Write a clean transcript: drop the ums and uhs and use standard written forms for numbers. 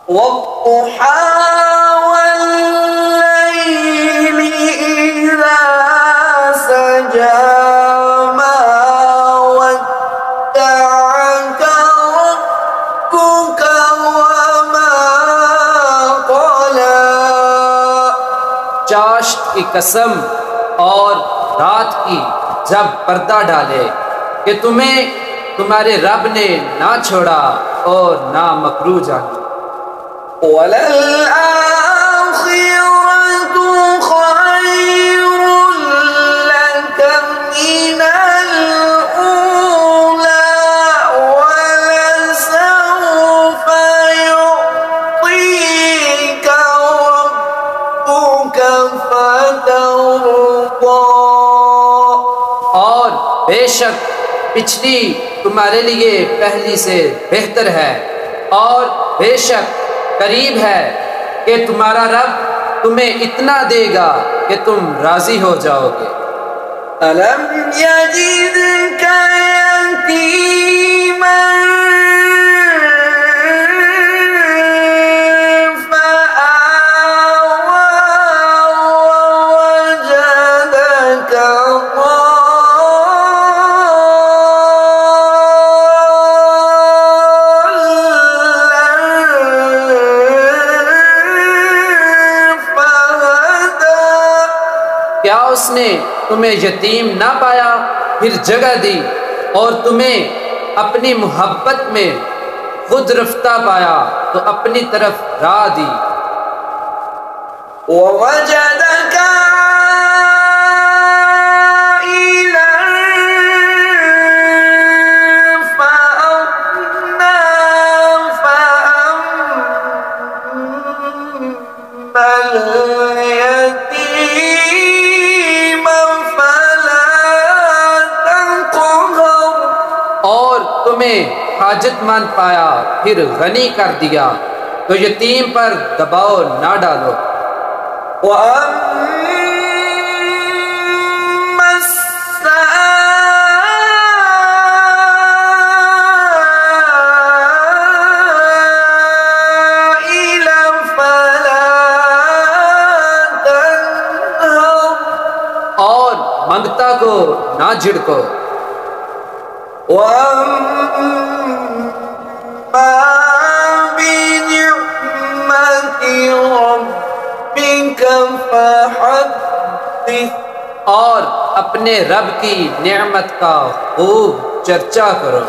والضحى والليل إذا سجى ما ودعك ربك وما قلى. چاشت کی قسم اور رات کی جب پردہ ڈالے کہ تمہیں تمہارے رب نے نہ چھوڑا اور نہ مکروہ جانا. وَلَلْآخِرَةُ خَيْرٌ لَكَ مِنَ الْأُولَى وَلَسَوْفَ يُعْطِيكَ رَبُّكَ فَتَرْضَىٰ. اور بے شک پچھلی تمہارے لیے پہلی سے بہتر ہے، اور بے شک قریب ہے کہ تمہارا رب تمہیں اتنا دے گا کہ تم راضی ہو جاؤ گے. أَلَمْ يَجِدْكَ يَتِيمًا فَآوَىٰ وَوَجَدَكَ کیا اس نے تمہیں یتیم نہ پایا پھر جگہ دی، اور تمہیں اپنی محبت میں خود رفتہ پایا تو اپنی طرف راہ دی. وَوَجَدَكَ عَائِلًا فَأَغْنَىٰ فَأَمَّا الْيَتِيمَ فَلَا تَقْهَرْ. اور تمہیں حاجت مند پایا پھر غنی کر دیا تو یتیم پر دباؤ نہ ڈالو. وَأَمَّا السَّائِلَ فَلَا تَنْهَرْ. اور منگتا کو نہ جھڑکو. وَأَمَّا بِنِعْمَةِ رَبِّكَ فَحَدِّثْ. اور اپنے رب کی نعمت کا خوب چرچا کرو.